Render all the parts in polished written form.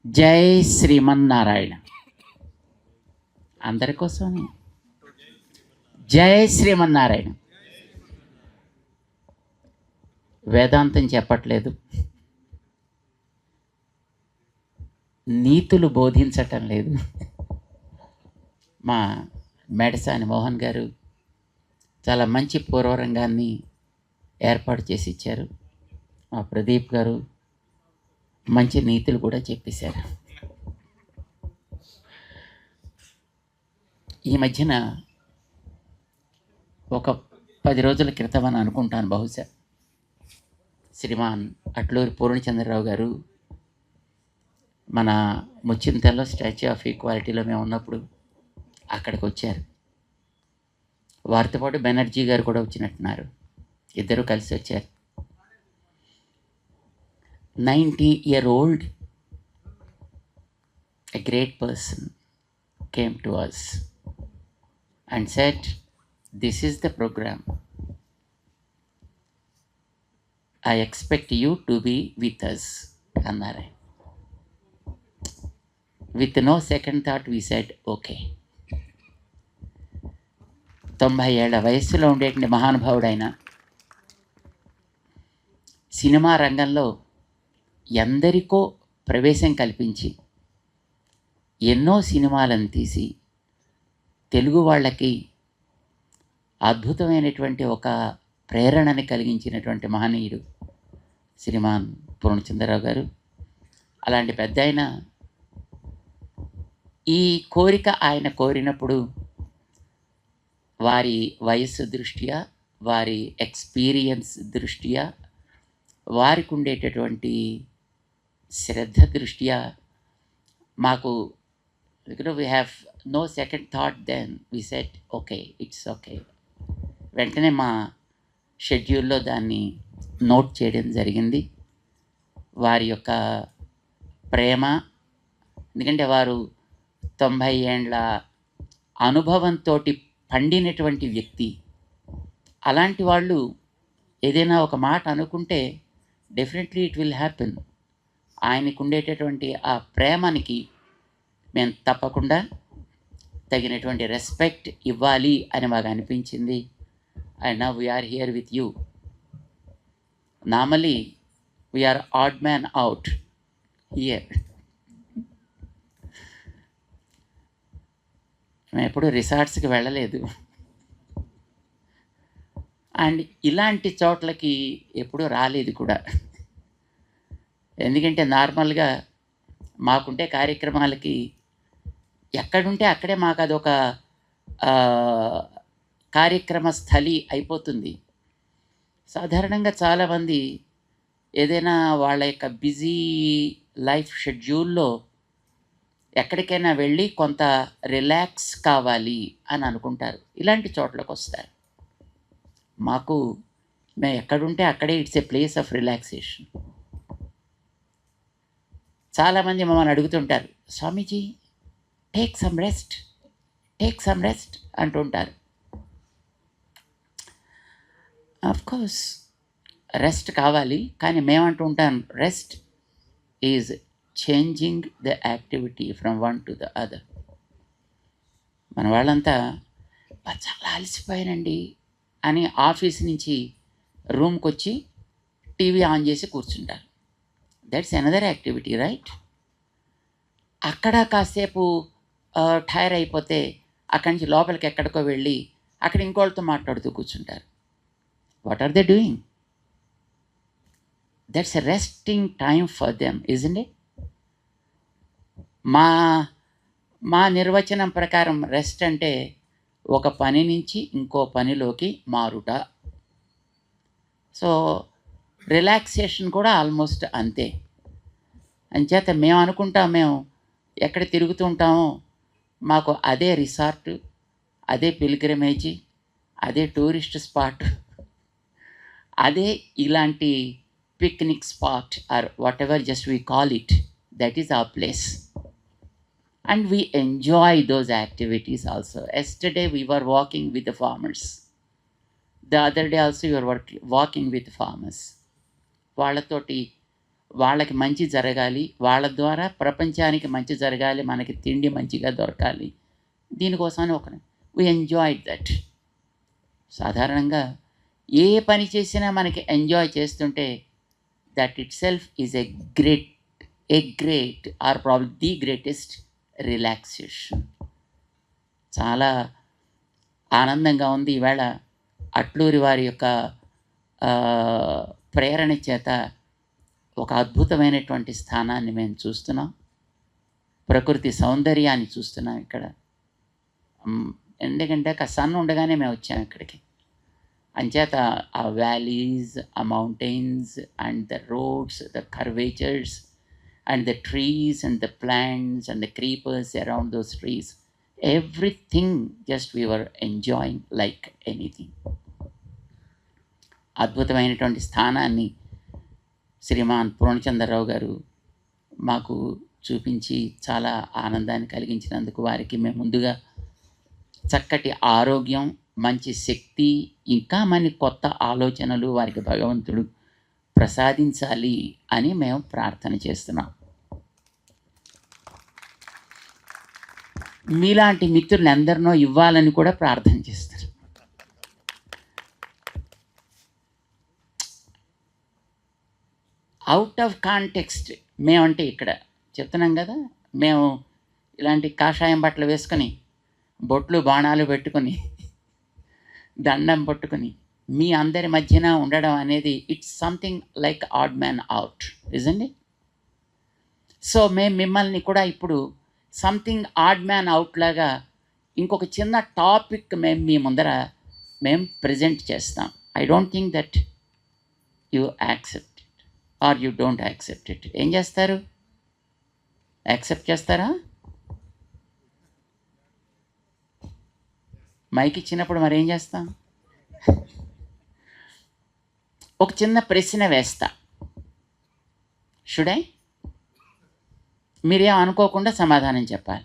జై శ్రీమన్నారాయణ. అందరి కోసమే జై శ్రీమన్నారాయణ. వేదాంతం చెప్పట్లేదు, నీతులు బోధించటం లేదు. మా మెడసాని మోహన్ గారు చాలా మంచి పూర్వరంగాన్ని ఏర్పాటు చేసి ఇచ్చారు. మా ప్రదీప్ గారు మంచి నీతులు కూడా చెప్పేశారు. ఈ మధ్యన ఒక 10 రోజుల క్రితం అని అనుకుంటాను, బహుశా శ్రీమాన్ అట్లూరి పూర్ణచంద్రరావు గారు మన ముచ్చింతల్లో స్టాచ్యూ ఆఫ్ ఈక్వాలిటీలో మేము ఉన్నప్పుడు అక్కడికి వచ్చారు. వారితో పాటు బెనర్జీ గారు కూడా వచ్చినట్టున్నారు. ఇద్దరు కలిసి వచ్చారు. 90-year-old, a great person came to us and said, "This is the program. I expect you to be with us." అన్నారు. With no second thought we said, okay. 90 ఏళ్ల వయస్సులో ఉండేటువంటి మహానుభావుడైన సినిమా రంగంలో ఎందరికో ప్రవేశం కల్పించి ఎన్నో సినిమాలను తీసి తెలుగు వాళ్ళకి అద్భుతమైనటువంటి ఒక ప్రేరణని కలిగించినటువంటి మహనీయుడు శ్రీమాన్ పూర్ణచంద్రరావు గారు. అలాంటి పెద్ద ఆయన ఈ కోరిక ఆయన కోరినప్పుడు వారి వయస్సు దృష్ట్యా, వారి ఎక్స్పీరియన్స్ దృష్ట్యా, వారికి ఉండేటటువంటి శ్రద్ధ దృష్ట్యా మాకు we have no second thought. Then we set okay, it's okay. వెంటనే మా షెడ్యూల్లో దాన్ని నోట్ చేయడం జరిగింది. వారి యొక్క ప్రేమ, ఎందుకంటే వారు 90 ఏండ్ల అనుభవంతో పండినటువంటి వ్యక్తి. అలాంటి వాళ్ళు ఏదైనా ఒక మాట అనుకుంటే డెఫినెట్లీ ఇట్ విల్ హ్యాపెన్. ఆయనకు ఉండేటటువంటి ఆ ప్రేమనికి మేము తప్పకుండా తగినటువంటి రెస్పెక్ట్ ఇవ్వాలి అని మాకు అనిపించింది. And now we are here with you. Normally we are odd man out here. మేము ఎప్పుడు రిసార్ట్స్కి వెళ్ళలేదు, అండ్ ఇలాంటి చోట్లకి ఎప్పుడూ రాలేదు కూడా. ఎందుకంటే నార్మల్గా మాకుంటే కార్యక్రమాలకి ఎక్కడుంటే అక్కడే మాకు అదొక కార్యక్రమ స్థలి అయిపోతుంది. సాధారణంగా చాలామంది ఏదైనా వాళ్ళ యొక్క బిజీ లైఫ్ షెడ్యూల్లో ఎక్కడికైనా వెళ్ళి కొంత రిలాక్స్ కావాలి అని అనుకుంటారు, ఇలాంటి చోట్లకు వస్తారు. మాకు మేము ఎక్కడుంటే అక్కడే it's a place of relaxation. చాలామంది మమ్మల్ని అడుగుతుంటారు, స్వామీజీ టేక్ సమ్ రెస్ట్ అంటుంటారు. ఆఫ్కోర్స్ రెస్ట్ కావాలి, కానీ మేమంటూ ఉంటాం, rest is changing the activity from one to the other. మన వాళ్ళంతా చాలా అలసిపోయానండి అని ఆఫీస్ నుంచి రూమ్కి వచ్చి టీవీ ఆన్ చేసి కూర్చుంటారు. That's another activity, right? అక్కడ కాసేపు టైర్ అయిపోతే అక్కడి నుంచి లోపలికి ఎక్కడికో వెళ్ళి అక్కడ ఇంకోళ్ళతో మాట్లాడుతూ కూర్చుంటారు. What are they doing? That's a resting time for them, isn't it? మా నిర్వచనం ప్రకారం రెస్ట్ అంటే ఒక పని నుంచి ఇంకో పనిలోకి మారుట. సో రిలాక్సేషన్ కూడా ఆల్మోస్ట్ అంతే. అంచేత మేము అనుకుంటాం, మేము ఎక్కడ తిరుగుతూ ఉంటామో మాకు అదే రిసార్టు, అదే పిల్గ్రిమేజీ, అదే టూరిస్ట్ స్పాట్, అదే ఇలాంటి picnic spot or whatever just we call it, that is our place. And we enjoy those activities also. Yesterday we were walking with the farmers. The other day also we were walking with farmers. వాళ్ళతోటి వాళ్ళకి మంచి జరగాలి, వాళ్ళ ద్వారా ప్రపంచానికి మంచి జరగాలి, మనకి తిండి మంచిగా దొరకాలి. దీనికోసమని వి ఎంజాయ్డ్ దట్. సాధారణంగా ఏ పని చేసినా మనకి ఎంజాయ్ చేస్తుంటే that itself is a great or problem the greatest relaxation. చాలా ఆనందంగా ఉంది. ఈవేళ అట్లూరి వారి యొక్క ప్రేరణ చేత ఒక అద్భుతమైనటువంటి స్థానాన్ని మేము చూస్తున్నాం. ప్రకృతి సౌందర్యాన్ని చూస్తున్నాం ఇక్కడ. ఎందుకంటే సన్ ఉండగానే మేము వచ్చాము ఇక్కడికి. అంచేత ఆ వ్యాలీస్, ఆ mountains and the roads, the curvatures and the trees and the plants and the creepers around those trees, everything just we were enjoying like anything. అద్భుతమైనటువంటి స్థానాన్ని శ్రీమాన్ పూర్ణచంద్రరావు గారు మాకు చూపించి చాలా ఆనందాన్ని కలిగించినందుకు వారికి మేము ముందుగా చక్కటి ఆరోగ్యం, మంచి శక్తి, ఇంకా మన కొత్త ఆలోచనలు వారికి భగవంతుడు ప్రసాదించాలి అని మేము ప్రార్థన చేస్తున్నాం. మీలాంటి మిత్రులు ఎందరినో ఇవ్వాలని కూడా ప్రార్థన చేస్తారు. అవుట్ ఆఫ్ కాంటెక్స్ట్ మేమంటే ఇక్కడ చెప్తున్నాం కదా, మేము ఇలాంటి కాషాయం బట్టలు వేసుకొని బొట్లు బాణాలు పెట్టుకొని దండం పట్టుకొని మీ అందరి మధ్యన ఉండడం అనేది it's something like odd man out, ఇజండి? సో మేము మిమ్మల్ని కూడా ఇప్పుడు సంథింగ్ ఆడ్ మ్యాన్ అవుట్ లాగా ఇంకొక చిన్న టాపిక్ మేము మీ ముందర మేము ప్రజెంట్ చేస్తాం. I don't think that you accept or you don't accept it. ఏం చేస్తారు? యాక్సెప్ట్ చేస్తారా? మైక్ ఇచ్చినప్పుడు మరి ఏం చేస్తాం? ఒక చిన్న ప్రశ్న వేస్తా, షుడ్ ఐ? మీరేం అనుకోకుండా సమాధానం చెప్పాలి.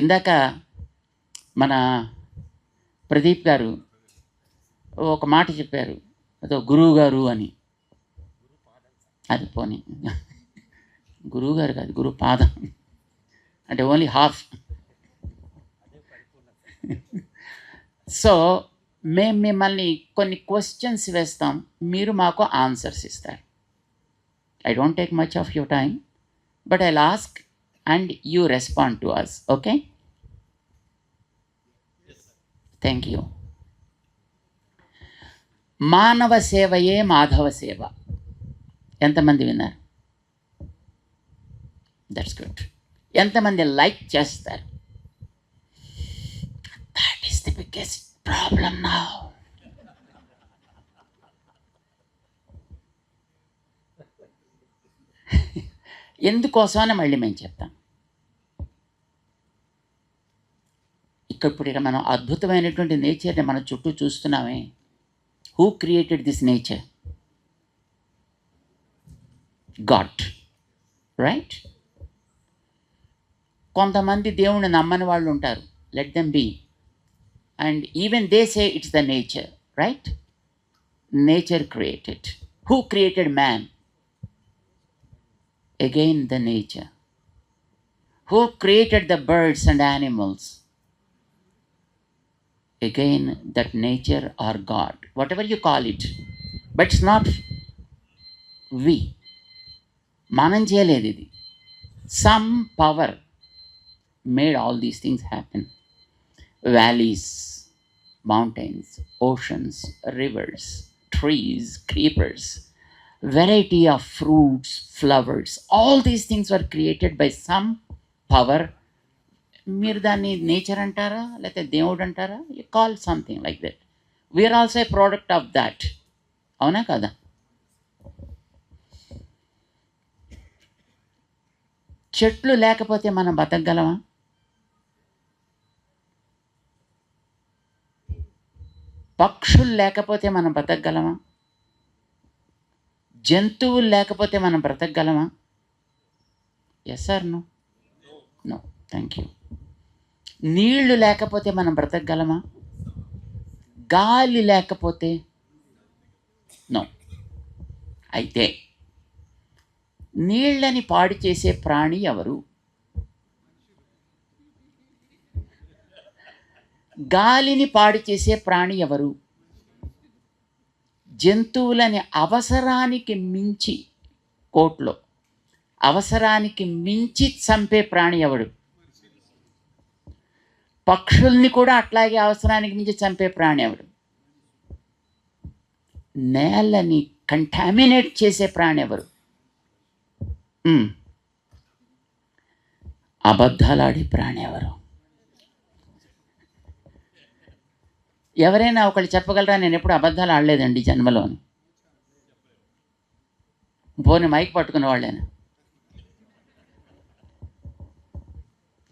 ఇందాక మన ప్రదీప్ గారు ఒక మాట చెప్పారు, అదో గురువు గారు అని. అది పోనీ, గురువు గారు కాదు, గురు పాదం అంటే ఓన్లీ హాఫ్. సో మేము మిమ్మల్ని కొన్ని క్వశ్చన్స్ వేస్తాం, మీరు మాకు ఆన్సర్స్ ఇస్తారు. I don't take much of your time, but I ask and you respond to us. Okay? Thank you. మానవ సేవయే మాధవ సేవ. ఎంతమంది విన్నారు? That's good. ఎంతమంది లైక్ చేస్తారు? That is the biggest problem now. ఎందుకోసమని మళ్ళీ మేము చెప్తాం. ఇప్పుడు మనం అద్భుతమైనటువంటి నేచర్ని మన చుట్టూ చూస్తున్నామే. Who created this nature? God, right? కొంతమంది దేవుణ్ణి నమ్మని వాళ్ళు ఉంటారు. Let them be. And even they say it's the nature, right? Nature created. Who created man? Again the nature. Who created the birds and animals? Again that nature or God, whatever you call it, but it's not we. Manam cheyaledu idi. Some power made all these things happen. Valleys, mountains, oceans, rivers, trees, creepers, variety of fruits, flowers, all these things were created by some power. మీరు దాన్ని nature అంటారా లేకపోతే దేవుడు అంటారా? You call something like that. We are also a product of that. అవునా కదా? చెట్లు లేకపోతే మనం బతకగలమా? పక్షులు లేకపోతే మనం బతకగలమా? జంతువులు లేకపోతే మనం బ్రతకగలమా? Yes or no? No. Thank you. నీళ్లు లేకపోతే మనం బ్రతకగలమా? గాలి లేకపోతే? నో. అయితే నీళ్ళని పాడు చేసే ప్రాణి ఎవరు? గాలిని పాడు చేసే ప్రాణి ఎవరు? జంతువులని అవసరానికి మించి, కోర్టులో అవసరానికి మించి చంపే ప్రాణి ఎవడు? పక్షుల్ని కూడా అట్లాగే అవసరానికి మించి చంపే ప్రాణి ఎవడు? నేలని కంటామినేట్ చేసే ప్రాణి ఎవరు? అబద్ధాలాడే ప్రాణి ఎవరు? ఎవరైనా ఒకళ్ళు చెప్పగలరా నేను ఎప్పుడు అబద్ధాలు ఆడలేదండి జన్మలోని? పోనీ మైక్ పట్టుకున్న వాళ్ళేనా?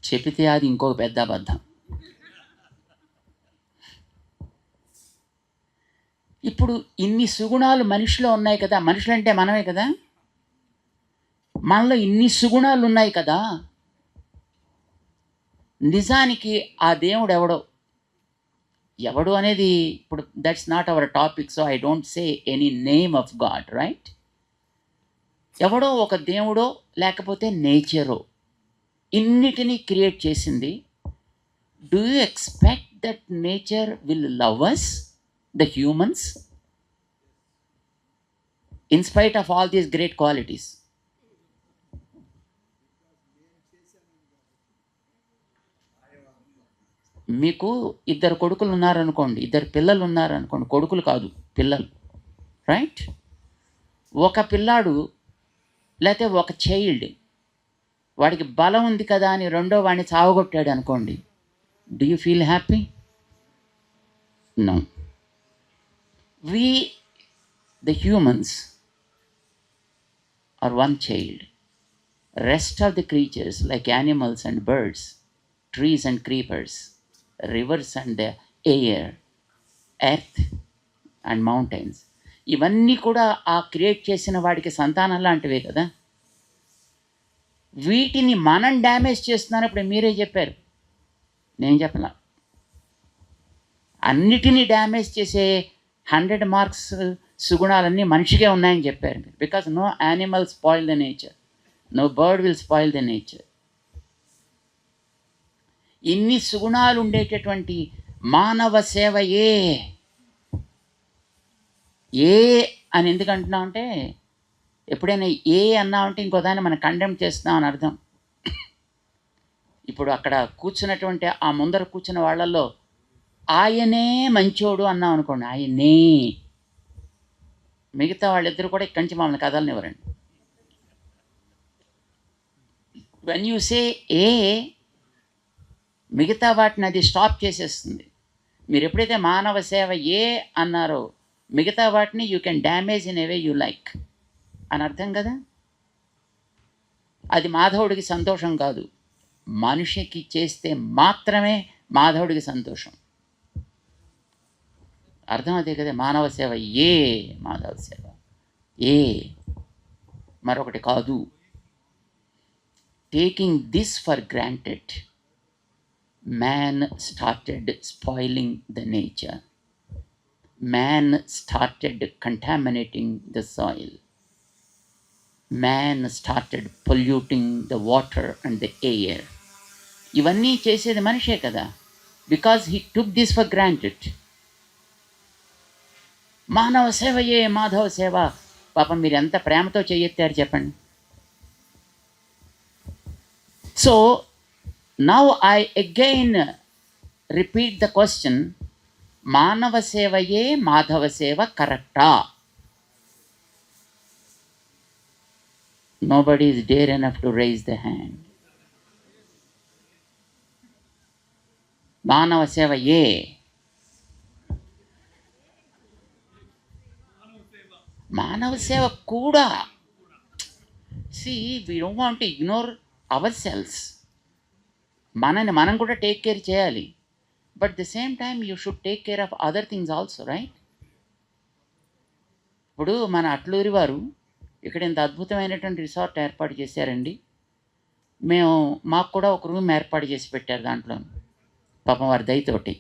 చెబితే అది ఇంకొక పెద్ద అబద్ధం. ఇప్పుడు ఇన్ని సుగుణాలు మనిషిలో ఉన్నాయి కదా, మనుషులంటే మనమే కదా, మనలో ఇన్ని సుగుణాలు ఉన్నాయి కదా, నిజానికి ఆ దేవుడు ఎవడు అనేది ఇప్పుడు that's not our topic, so I don't say any name of God, right? ఎవడో ఒక దేవుడో లేకపోతే నేచరో ఇన్నిటినీ క్రియేట్ చేసింది. Do you expect that nature will love us, the humans, in spite of all these great qualities? మీకు ఇద్దరు కొడుకులు ఉన్నారనుకోండి, ఇద్దరు పిల్లలు ఉన్నారనుకోండి, కొడుకులు కాదు పిల్లలు, రైట్? ఒక పిల్లాడు లేకపోతే ఒక చైల్డ్, వాడికి బలం ఉంది కదా అని రెండో వాడిని చావగొట్టాడు అనుకోండి, do you feel happy? No. We, the humans, are one child. Rest of the creatures, like animals and birds, trees and creepers, rivers and the air, earth and mountains, ఇవన్నీ కూడా ఆ క్రియేట్ చేసిన వాడికి సంతానం లాంటివే కదా. వీటిని మనం డ్యామేజ్ చేస్తున్నాను. ఇప్పుడు మీరే చెప్పారు, నేను చెప్పలా. అన్నిటినీ డ్యామేజ్ చేసే 100 మార్క్స్ సుగుణాలన్నీ మనిషికే ఉన్నాయని చెప్పారు మీరు. Because no animal spoil the nature, no bird will spoil the nature. ఇన్ని సుగుణాలు ఉండేటటువంటి మానవ సేవ ఏ అని ఎందుకు అంటున్నామంటే, ఎప్పుడైనా ఏ అన్నామంటే ఇంకో దాన్ని మనం కండెమ్ చేస్తున్నాం అని అర్థం. ఇప్పుడు అక్కడ కూర్చున్నటువంటి ఆ ముందర కూర్చున్న వాళ్ళల్లో ఆయనే మంచోడు అన్నాం అనుకోండి, ఆయనే, మిగతా వాళ్ళిద్దరు కూడా ఇక్కడి నుంచి మమ్మల్ని కదలనివ్వరండి. వెన్ యూ సే మిగతా వాటిని అది స్టాప్ చేసేస్తుంది. మీరు ఎప్పుడైతే మానవ సేవ అన్నారో మిగతా వాటిని you can damage in a way you like అని అర్థం కదా. అది మాధవుడికి సంతోషం కాదు, మనిషికి చేస్తే మాత్రమే మాధవుడికి సంతోషం. అర్థం అదే కదా. మానవ సేవ మాధవ సేవ మరొకటి కాదు. Taking this for granted, man started spoiling the nature, man started contaminating the soil, man started polluting the water and the air. ఇవన్నీ చేసేది మనిషే కదా, because he took this for granted. మానవ సేవ మాధవ సేవ. పాపం మీరు ఎంత ప్రేమతో చేయెత్తారు చెప్పండి. So now I again repeat the question, మానవ సేవయే మాధవ సేవ కరెక్టా? Nobody is dare enough to raise the hand. మానవ సేవ మానవ సేవ కూడా. See, we don't want to ignore ourselves. మనని మనం కూడా టేక్ కేర్ చేయాలి. But the same time you should take care of other things also, right? ఇప్పుడు మన అట్లూరి వారు ఇక్కడ ఇంత అద్భుతమైనటువంటి రిసార్ట్ ఏర్పాటు చేశారండి. మాకు కూడా ఒక రూమ్ ఏర్పాటు చేసి పెట్టారు దాంట్లో, పాపం వారి దయతోటి.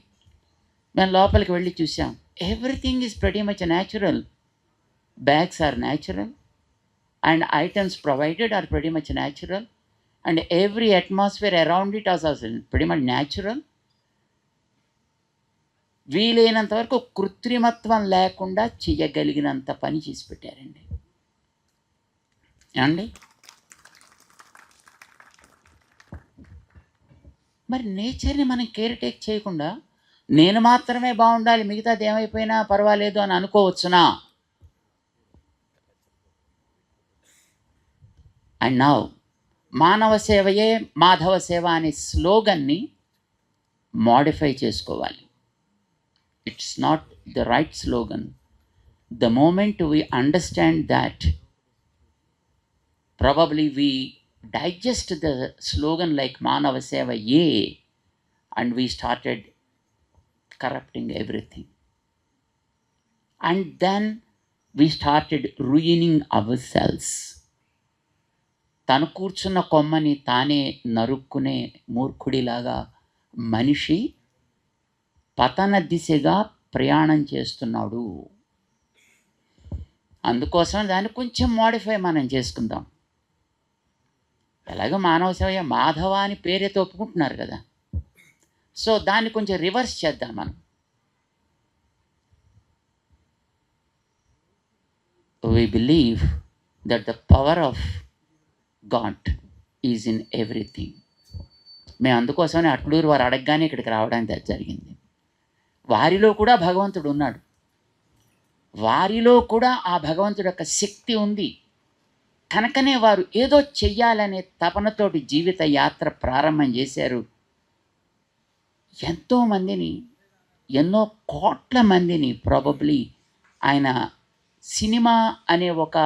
మేము లోపలికి వెళ్ళి చూసాం. Everything is pretty much natural. Bags are natural, and items provided are pretty much natural, and every atmosphere around it is also pretty much natural. వీలైనంత వరకు కృత్రిమత్వం లేకుండా చేయగలిగినంత పని చేసి పెట్టారండి అండి. మరి నేచర్ని మనం కేర్ టేక్ చేయకుండా నేను మాత్రమే బాగుండాలి, మిగతాది ఏమైపోయినా పర్వాలేదు అని అనుకోవచ్చునా? అండ్ నౌ మానవ సేవయే మాధవ సేవ అనే స్లోగన్ని మోడిఫై చేసుకోవాలి. It's not the right slogan. The moment we understand that, probably we digest the slogan like Manava Seva Ye, and we started corrupting everything. And then we started ruining ourselves. తను కూర్చున్న కొమ్మని తానే నరుక్కునే మూర్ఖుడిలాగా మనిషి పతన దిశగా ప్రయాణం చేస్తున్నాడు. అందుకోసం దాన్ని కొంచెం మోడిఫై మనం చేసుకుందాం. ఎలాగో మానవ సేవ మాధవ అని పేరైతే ఒప్పుకుంటున్నారు కదా, సో దాన్ని కొంచెం రివర్స్ చేద్దాం మనం. We believe that the power of God is in everything. మేము అందుకోసమని అట్లూరు వారు అడగగానే ఇక్కడికి రావడానికి జరిగింది. వారిలో కూడా భగవంతుడు ఉన్నాడు, వారిలో కూడా ఆ భగవంతుడి యొక్క శక్తి ఉంది కనుకనే వారు ఏదో చెయ్యాలనే తపనతోటి జీవిత యాత్ర ప్రారంభం చేశారు. ఎంతోమందిని, ఎన్నో కోట్ల మందిని ప్రాబబ్లీ ఆయన సినిమా అనే ఒక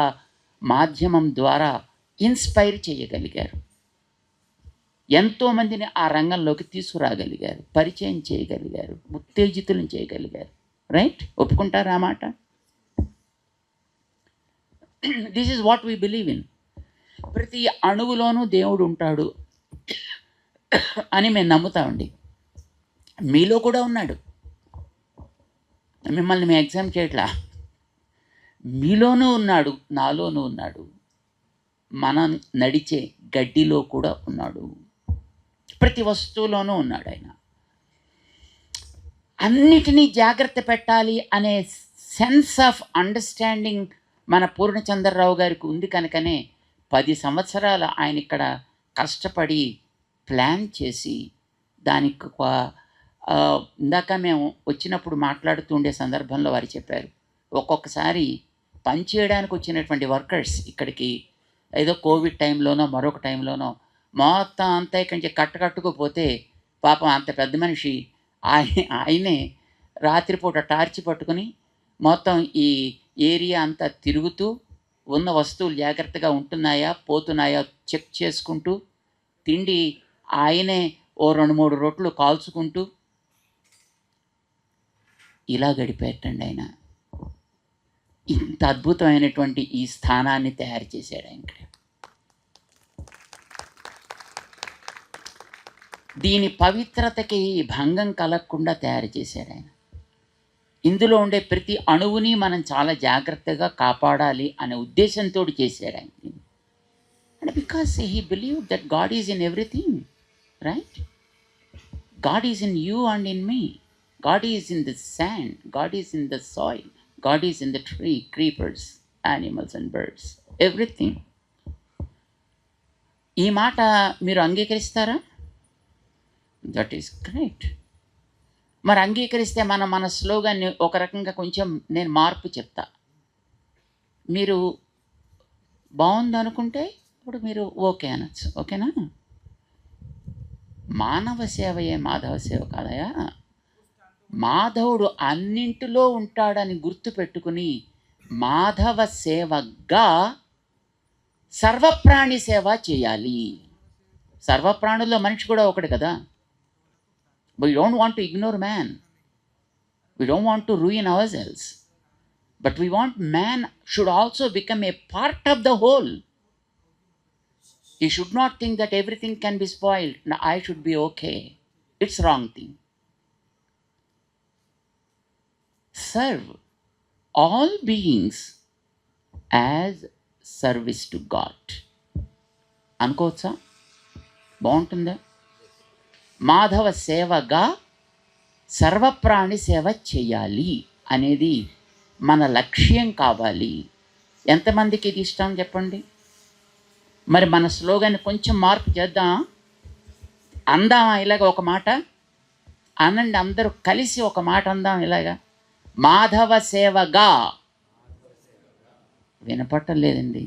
మాధ్యమం ద్వారా ఇన్స్పైర్ చేయగలిగారు. ఎంతోమందిని ఆ రంగంలోకి తీసుకురాగలిగారు, పరిచయం చేయగలిగారు, ఉత్తేజితులను చేయగలిగారు. రైట్? ఒప్పుకుంటారా ఆ మాట? This is what we believe in. ప్రతి అణువులోనూ దేవుడు ఉంటాడు అని మేము నమ్ముతామండి. మీలో కూడా ఉన్నాడు, మిమ్మల్ని మేము ఎగ్జామ్ చేయట్లా. మీలోనూ ఉన్నాడు, నాలోనూ ఉన్నాడు, మనం నడిచే గడ్డిలో కూడా ఉన్నాడు, ప్రతి వస్తువులోనూ ఉన్నాడు ఆయన. అన్నిటినీ జాగ్రత్త పెట్టాలి అనే సెన్స్ ఆఫ్ అండర్స్టాండింగ్ మన పూర్ణచంద్రరావు గారికి ఉంది కనుకనే 10 సంవత్సరాలు ఆయన ఇక్కడ కష్టపడి ప్లాన్ చేసి దానికి ఇందాక మేము వచ్చినప్పుడు మాట్లాడుతూ ఉండే సందర్భంలో వారు చెప్పారు, ఒక్కొక్కసారి పని చేయడానికి వచ్చినటువంటి వర్కర్స్ ఇక్కడికి ఏదో కోవిడ్ టైంలోనో మరొక టైంలోనో మొత్తం అంతా ఇక్కడి నుంచి కట్టుకుపోతే పాపం అంత పెద్ద మనిషి ఆయనే రాత్రిపూట టార్చి పట్టుకుని మొత్తం ఈ ఏరియా అంతా తిరుగుతూ ఉన్న వస్తువులు జాగ్రత్తగా ఉంటున్నాయా పోతున్నాయా చెక్ చేసుకుంటూ, తిండి ఆయనే ఓ 2-3 రొట్లు కాల్చుకుంటూ ఇలా గడిపేటండి ఆయన. ఇంత అద్భుతమైనటువంటి ఈ స్థానాన్ని తయారు చేశాడు ఆయన. దీని పవిత్రతకి భంగం కలగకుండా తయారు చేశాడు ఆయన. ఇందులో ఉండే ప్రతి అణువుని మనం చాలా జాగ్రత్తగా కాపాడాలి అనే ఉద్దేశంతో చేశాడు ఆయన. And because he believe that God is in everything, right? God is in you and in me. God is in the sand, God is in the soil, God is in the tree, creepers, animals and birds, everything. ఈ మాట మీరు అంగీకరిస్తారా? That is great. మరి అంగీకరిస్తే మన స్లోగాన్ని ఒక రకంగా కొంచెం నేను మార్పు చెప్తా. మీరు బాగుందనుకుంటే ఇప్పుడు మీరు ఓకే అనొచ్చు. ఓకేనా? మానవ సేవయే మాధవ సేవ కాదయా. మాధవుడు అన్నింటిలో ఉంటాడని గుర్తుపెట్టుకుని మాధవ సేవగా సర్వప్రాణి సేవ చేయాలి. సర్వప్రాణుల్లో మనిషి కూడా ఒకటి కదా. We don't want to ignore man. We don't want to ruin ourselves. But we want man should also become a part of the whole. He should not think that everything can be spoiled. Now I should be okay. It's wrong thing. Serve all beings as service to God అనుకోవచ్చా? బాగుంటుందా? మాధవ సేవగా సర్వప్రాణి సేవ చేయాలి అనేది మన లక్ష్యం కావాలి. ఎంతమందికి ఇది ఇష్టం చెప్పండి? మరి మన స్లోగన్ కొంచెం మార్పు చేద్దాం, అందామా? ఇలాగ ఒక మాట అనండి, అందరూ కలిసి ఒక మాట అందాం ఇలాగా, మాధవ సేవగా. వినపట్టలేదండి,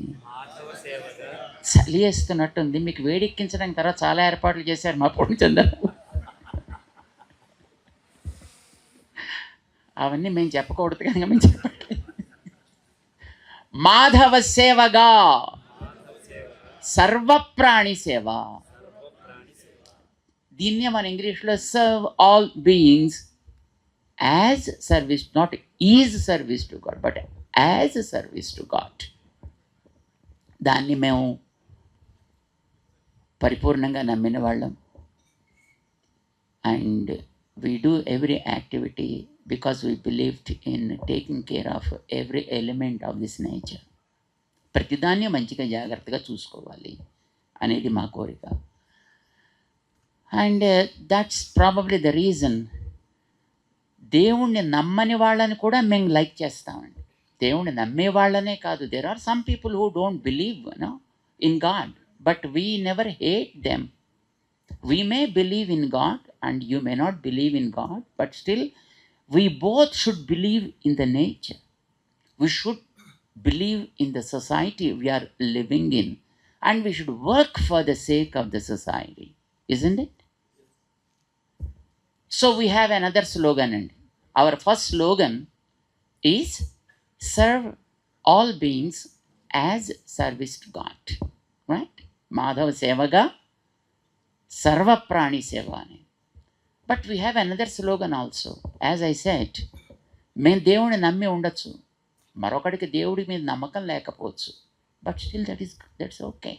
చలి వేస్తున్నట్టుంది. మీకు వేడెక్కించడానికి తర్వాత చాలా ఏర్పాట్లు చేశారు మా పూర్ణచంద్ర. అవన్నీ మేము చెప్పకూడదు కనుక మేము చెప్పట్లేదు. మాధవ సేవగా సర్వప్రాణి సేవ. దీన్నే మన ఇంగ్లీష్లో serve all beings as service, not is service to God but as service to God. దాన్ని మేము పరిపూర్ణంగా నమ్మిన వాళ్ళం. And we do every activity because we believed in taking care of every element of this nature. ప్రతిదాన్ని మంచిగా జాగ్రత్తగా చూసుకోవాలి అనేది మా కోరిక. And that's probably the reason దేవుణ్ణి నమ్మని వాళ్ళని కూడా మేము లైక్ చేస్తామండి. దేవుణ్ణి నమ్మే వాళ్ళనే కాదు, there are some people who don't believe in God, but we never hate them. We may believe in God and you may not believe in God, but still we both should believe in the nature. We should believe in the society we are living in, and we should work for the sake of the society, isn't it? So we have another slogan, and our first slogan is serve all beings as service to God, right? Madhava Sevaga Sarva Prani Seva. But we have another slogan also. As I said, మేము దేవుడిని నమ్మి ఉండొచ్చు, మరొకడికి దేవుడి మీద నమ్మకం లేకపోవచ్చు, but still that's okay.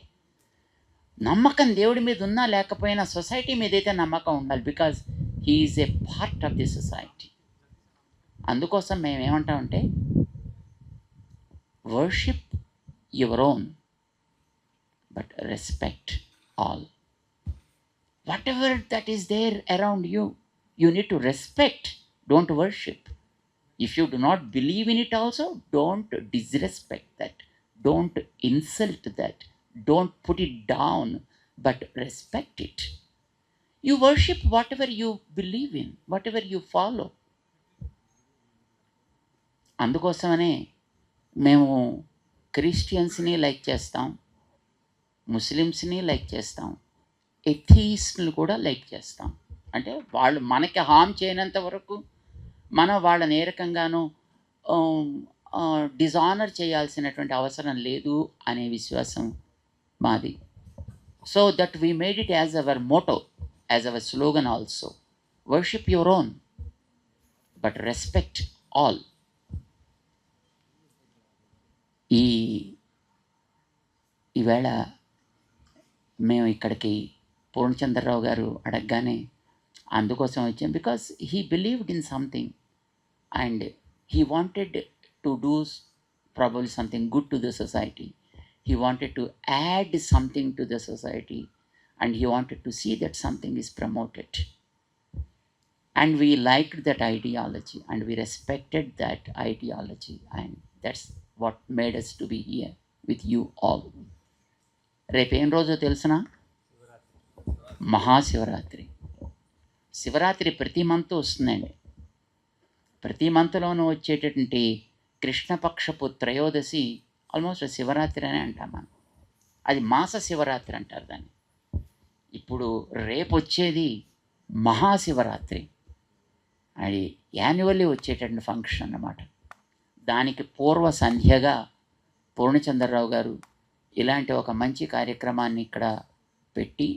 నమ్మకం దేవుడి మీద ఉన్నా లేకపోయినా సొసైటీ మీద అయితే నమ్మకం ఉండాలి, because he is a part of the society. అందుకోసం మేము ఏమంటామంటే worship your own but respect all. Whatever that is there around you, you need to respect, don't worship. If you do not believe in it also, don't disrespect that, don't insult that, don't put it down, but respect it. You worship whatever you believe in, whatever you follow. అందుకోసమనే మేము క్రిస్టియన్స్ని like చేస్తాం, ముస్లిమ్స్ని like చేస్తాం, ఎథీస్ట్ని కూడా like చేస్తాం. అంటే వాళ్ళు మనకి హామ్ చేయనంత వరకు మనం వాళ్ళని ఏ రకంగానూ డిజానర్ చేయాల్సినటువంటి అవసరం లేదు అనే విశ్వాసం మాది. So that we made it as our motto, as our slogan also. Worship your own but respect all. ఈవేళ మేము ఇక్కడికి పూర్ణచంద్రరావు గారు అడగగానే అందుకోసం వచ్చాం, because he believed in something and he wanted to do probably something good to the society. He wanted to add something to the society and he wanted to see that something is promoted. And we liked that ideology and we respected that ideology, and that's what made us to be here with you all. రేపు ఏం రోజో తెలుసునా? మహాశివరాత్రి. శివరాత్రి ప్రతి month వస్తుందండి. ప్రతి మంత్లోనూ వచ్చేటటువంటి కృష్ణపక్షపు త్రయోదశి almost Shivaratri అనే అంటాం మనం. అది మాస శివరాత్రి అంటారు దాన్ని. ఇప్పుడు రేపు వచ్చేది మహాశివరాత్రి, అది యాన్యువల్లీ వచ్చేటటువంటి ఫంక్షన్ అన్నమాట. దానికి పూర్వ సంధ్యగా పూర్ణచంద్రరావు గారు ఇలాంటి ఒక మంచి కార్యక్రమాన్ని ఇక్కడ పెట్టి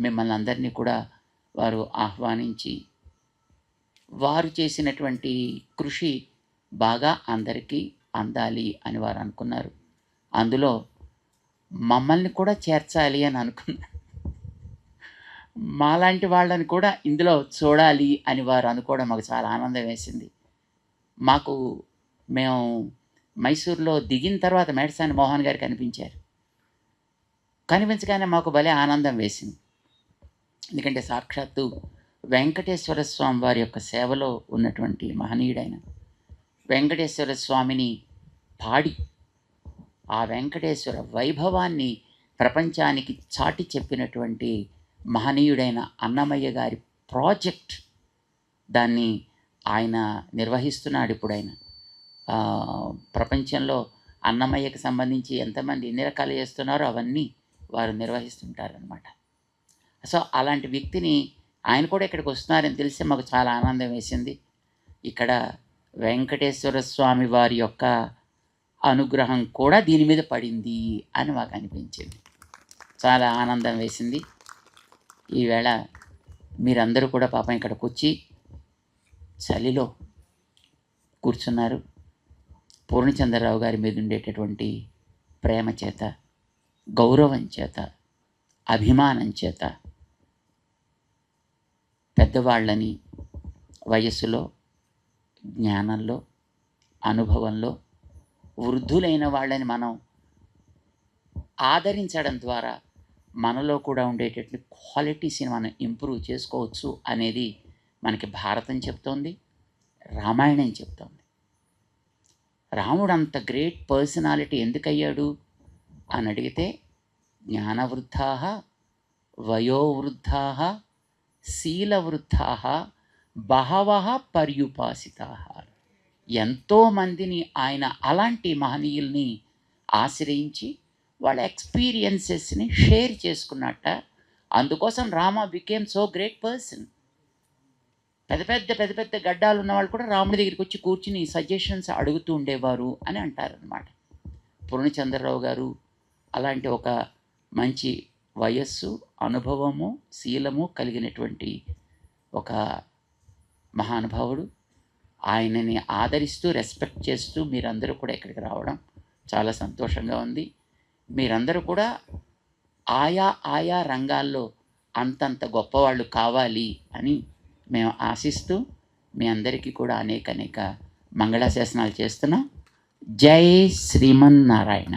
మిమ్మల్ని అందరినీ కూడా వారు ఆహ్వానించి, వారు చేసినటువంటి కృషి బాగా అందరికీ అందాలి అని వారు అనుకున్నారు. అందులో మమ్మల్ని కూడా చేర్చాలి అని అనుకున్నారు. మాలాంటి వాళ్ళని కూడా ఇందులో చూడాలి అని వారు అనుకోవడం మాకు చాలా ఆనందం వేసింది. మేము మైసూర్లో దిగిన తర్వాత మేడసాని మోహన్ గారు కనిపించారు. కనిపించగానే మాకు భలే ఆనందం వేసింది. ఎందుకంటే సాక్షాత్తు వెంకటేశ్వర స్వామి వారి యొక్క సేవలో ఉన్నటువంటి మహనీయుడైన వెంకటేశ్వర స్వామిని పాడి ఆ వెంకటేశ్వర వైభవాన్ని ప్రపంచానికి చాటి చెప్పినటువంటి మహనీయుడైన అన్నమయ్య గారి ప్రాజెక్ట్, దాన్ని ఆయన నిర్వహిస్తున్నాడు. ఇప్పుడు ఆయన ప్రపంచంలో అన్నమయ్యకు సంబంధించి ఎంతమంది ఎన్ని రకాలు చేస్తున్నారో అవన్నీ వారు నిర్వహిస్తుంటారనమాట. సో అలాంటి వ్యక్తిని ఆయన కూడా ఇక్కడికి వస్తున్నారని తెలిసి మాకు చాలా ఆనందం వేసింది. ఇక్కడ వెంకటేశ్వర స్వామి వారి యొక్క అనుగ్రహం కూడా దీని మీద పడింది అని మాకు అనిపించింది. చాలా ఆనందం వేసింది. ఈవేళ మీరందరూ కూడా పాపం ఇక్కడికి వచ్చి చలిలో కూర్చున్నారు. పూర్ణచంద్రరావు గారి మీద ఉండేటటువంటి ప్రేమ చేత, గౌరవం చేత, అభిమానం చేత పెద్దవాళ్ళని వయస్సులో, జ్ఞానంలో, అనుభవంలో వృద్ధులైన వాళ్ళని మనం ఆదరించడం ద్వారా మనలో కూడా ఉండేటటువంటి క్వాలిటీస్ని మనం ఇంప్రూవ్ చేసుకోవచ్చు అనేది మనకి భారతం చెప్తోంది, రామాయణం చెప్తోంది. రాముడు అంత గ్రేట్ పర్సనాలిటీ ఎందుకయ్యాడు అని అడిగితే జ్ఞానవృద్ధా, వయోవృద్ధా, శీలవృద్ధా, బహవః పర్యుపాసితా. ఎంతోమందిని ఆయన అలాంటి మహనీయుల్ని ఆశ్రయించి వాళ్ళ ఎక్స్పీరియన్సెస్ని షేర్ చేసుకున్నట్ట. అందుకోసం Rama became so great person. పెద్ద పెద్ద గడ్డాలు ఉన్నవాళ్ళు కూడా రాముడి దగ్గరికి వచ్చి కూర్చుని సజెషన్స్ అడుగుతూ ఉండేవారు అని అంటారనమాట. పూర్ణచంద్రరావు గారు అలాంటి ఒక మంచి వయస్సు, అనుభవము, శీలము కలిగినటువంటి ఒక మహానుభావుడు. ఆయనని ఆదరిస్తూ, రెస్పెక్ట్ చేస్తూ మీరందరూ కూడా ఇక్కడికి రావడం చాలా సంతోషంగా ఉంది. మీరందరూ కూడా ఆయా రంగాల్లో అంతంత గొప్పవాళ్ళు కావాలి అని మేము ఆశిస్తూ మీ అందరికీ కూడా అనేక మంగళాశాసనాలు చేస్తున్నాం. జై శ్రీమన్నారాయణ.